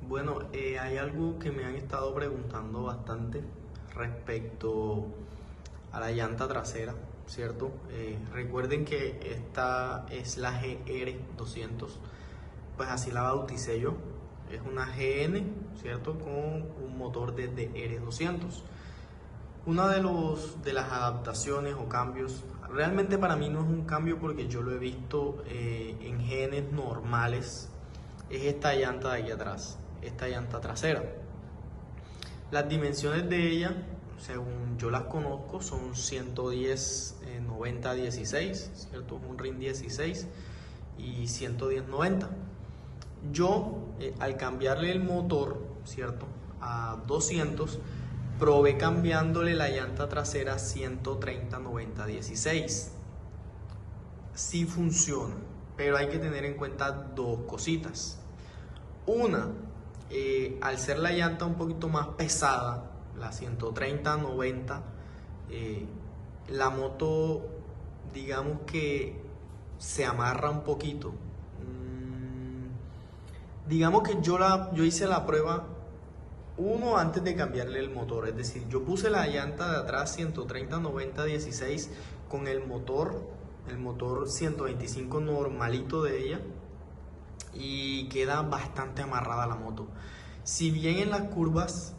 Bueno, hay algo que me han estado preguntando bastante respecto a la llanta trasera, ¿cierto? Recuerden que esta es la GR200, pues así la bauticé yo. Es una GN, ¿cierto? Con un motor de DR200. Una de las adaptaciones o cambios, realmente para mí no es un cambio porque yo lo he visto en GNs normales, es esta llanta de aquí atrás, esta llanta trasera. Las dimensiones de ella, según yo las conozco, son 110 90 16, ¿cierto? Un rin 16 y 110 90. Yo, al cambiarle el motor, ¿cierto?, a 200, probé cambiándole la llanta trasera 130 90 16. Sí funciona, pero hay que tener en cuenta dos cositas. Una, al ser la llanta un poquito más pesada, la 130 90, la moto, digamos que se amarra un poquito. Digamos que yo hice la prueba antes de cambiarle el motor, es decir, yo puse la llanta de atrás 130 90 16 con el motor 125 normalito de ella, y queda bastante amarrada la moto. Si bien en las curvas,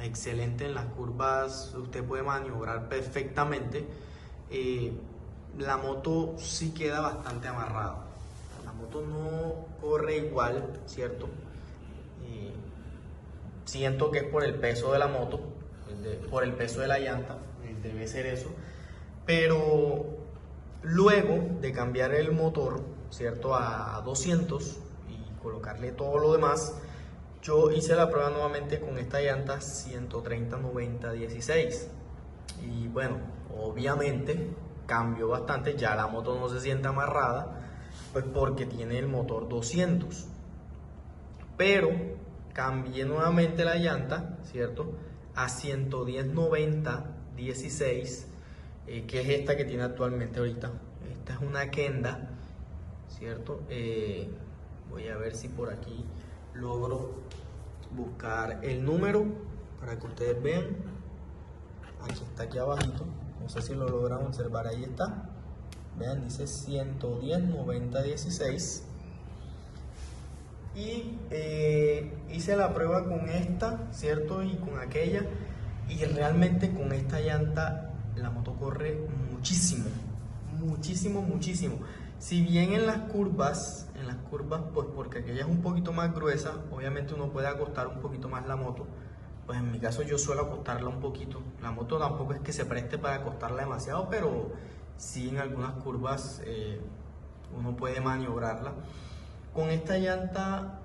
excelente, en las curvas usted puede maniobrar perfectamente, la moto sí queda bastante amarrada. La moto no corre igual, ¿cierto? Siento que es por el peso de la moto, por el peso de la llanta, debe ser eso. Pero luego de cambiar el motor, ¿cierto?, a 200 y colocarle todo lo demás, yo hice la prueba nuevamente con esta llanta 130 90 16. Y bueno, obviamente cambió bastante, ya la moto no se siente amarrada, pues porque tiene el motor 200. Pero cambié nuevamente la llanta, ¿cierto?, a 110 90 16, que es esta que tiene actualmente ahorita. Esta es una Kenda, ¿cierto? Voy a ver si por aquí logro buscar el número para que ustedes vean. Aquí está, aquí abajito, no sé si lo logran observar, ahí está. Vean, dice 110 90 16. Y hice la prueba con esta, ¿cierto?, y con aquella, y realmente con esta llanta la moto corre muchísimo, muchísimo, muchísimo. Si bien en las curvas, pues porque aquella es un poquito más gruesa, obviamente uno puede acostar un poquito más la moto. Pues en mi caso yo suelo acostarla un poquito. La moto tampoco es que se preste para acostarla demasiado, pero sí en algunas curvas uno puede maniobrarla. Con esta llanta,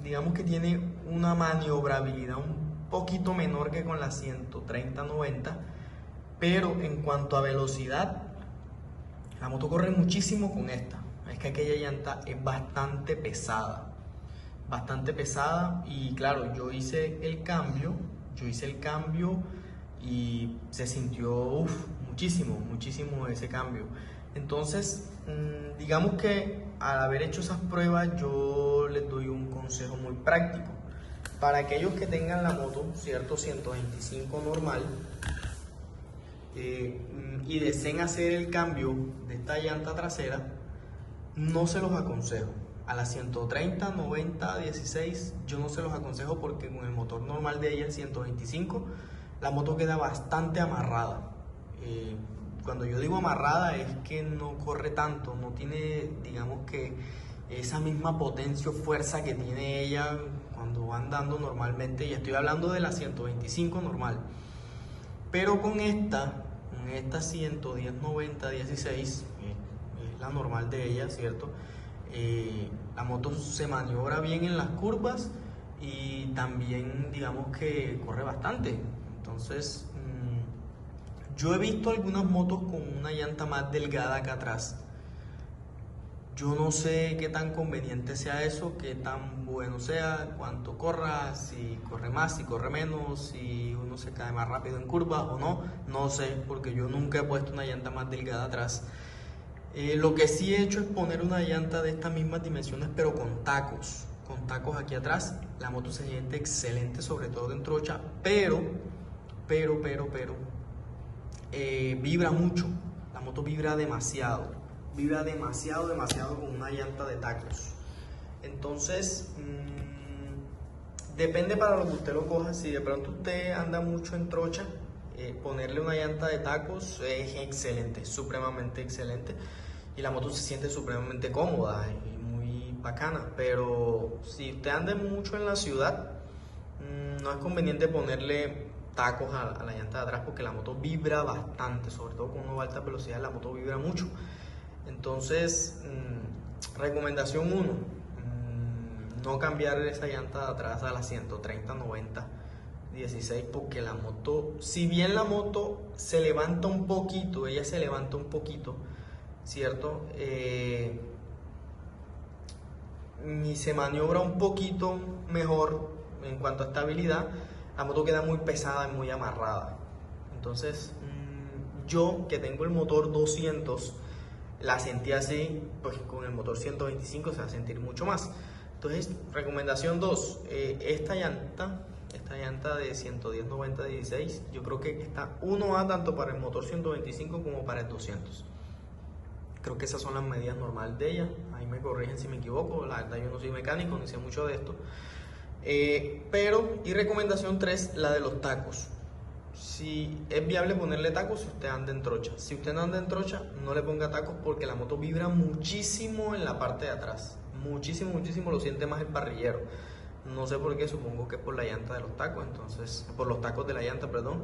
digamos que tiene una maniobrabilidad un poquito menor que con la 130 90, pero en cuanto a velocidad, la moto corre muchísimo con esta. Es que aquella llanta es bastante pesada, y claro, yo hice el cambio y se sintió muchísimo, muchísimo ese cambio. Entonces, digamos que al haber hecho esas pruebas, yo les doy un consejo muy práctico. Para aquellos que tengan la moto, ¿cierto?, 125 normal, y deseen hacer el cambio de esta llanta trasera, no se los aconsejo. A la 130 90 16 yo no se los aconsejo porque con el motor normal de ella, el 125, la moto queda bastante amarrada. Cuando yo digo amarrada es que no corre tanto, no tiene, digamos que esa misma potencia o fuerza que tiene ella cuando va andando normalmente, y estoy hablando de la 125 normal. Pero con esta 110 90 16, es la normal de ella, ¿cierto? La moto se maniobra bien en las curvas y también, digamos que corre bastante. Entonces, yo he visto algunas motos con una llanta más delgada acá atrás. Yo no sé qué tan conveniente sea eso, qué tan bueno sea, cuánto corra, si corre más, si corre menos, si uno se cae más rápido en curvas o no. No sé, porque yo nunca he puesto una llanta más delgada atrás. Lo que sí he hecho es poner una llanta de estas mismas dimensiones, pero con tacos. con tacos aquí atrás. La moto se siente excelente, sobre todo en trocha, pero vibra mucho. La moto vibra demasiado con una llanta de tacos. Entonces, depende para lo que usted lo coja. Si de pronto usted anda mucho en trocha, ponerle una llanta de tacos es excelente, supremamente excelente, y la moto se siente supremamente cómoda y muy bacana. Pero si usted anda mucho en la ciudad, no es conveniente ponerle tacos a la llanta de atrás, porque la moto vibra bastante, sobre todo con una alta velocidad. La moto vibra mucho. Entonces, recomendación 1, no cambiar esa llanta de atrás a la 130, 90, 16, porque la moto, si bien la moto se levanta un poquito, ella se levanta un poquito, ¿cierto? Y se maniobra un poquito mejor en cuanto a estabilidad, la moto queda muy pesada y muy amarrada. Entonces, yo que tengo el motor 200, la sentí así, pues con el motor 125 se va a sentir mucho más. Entonces, recomendación 2, esta llanta de 110, 90, 16, yo creo que está 1A tanto para el motor 125 como para el 200. Creo que esas son las medidas normales de ella. Ahí me corrigen si me equivoco, la verdad yo no soy mecánico, ni sé mucho de esto. Y recomendación 3, la de los tacos. Si es viable ponerle tacos si usted anda en trocha. Si usted no anda en trocha, no le ponga tacos, porque la moto vibra muchísimo en la parte de atrás. Muchísimo, lo siente más el parrillero. No sé por qué, supongo que es por la llanta de los tacos, entonces, por los tacos de la llanta, perdón.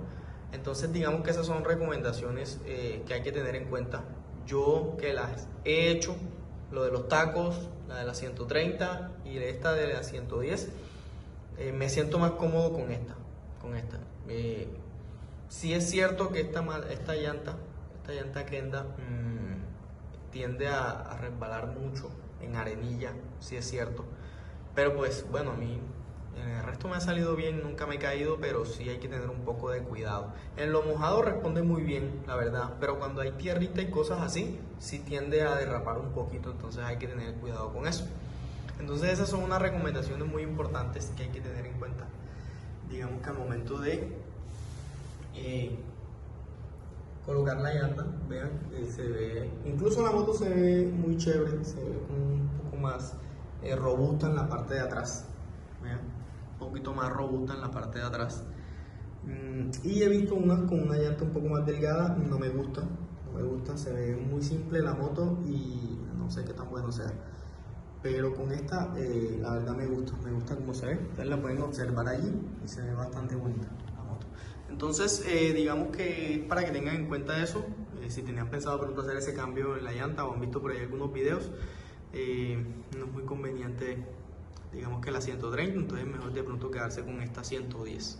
Entonces, digamos que esas son recomendaciones que hay que tener en cuenta. Yo que las he hecho, lo de los tacos, la de la 130 y esta de la 110, me siento más cómodo con esta. Sí es cierto que esta llanta Kenda tiende a resbalar mucho en arenilla, sí es cierto, pero pues bueno, a mí en el resto me ha salido bien, nunca me he caído, pero sí hay que tener un poco de cuidado. En lo mojado responde muy bien, la verdad, pero cuando hay tierrita y cosas así, sí tiende a derrapar un poquito, entonces hay que tener cuidado con eso. Entonces esas son unas recomendaciones muy importantes que hay que tener en cuenta, digamos que al momento de colocar la llanta. Vean, se ve, incluso la moto se ve muy chévere, se ve un poco más robusta en la parte de atrás. Vean, un poquito más robusta en la parte de atrás. Y he visto unas con una llanta un poco más delgada, no me gusta, se ve muy simple la moto y no sé qué tan bueno sea. Pero con esta, la verdad me gusta cómo se ve. Ustedes la pueden observar allí y se ve bastante bonita la moto. Entonces, digamos que para que tengan en cuenta eso, si tenían pensado pronto hacer ese cambio en la llanta o han visto por ahí algunos videos, no es muy conveniente, digamos que la 130, entonces es mejor de pronto quedarse con esta 110.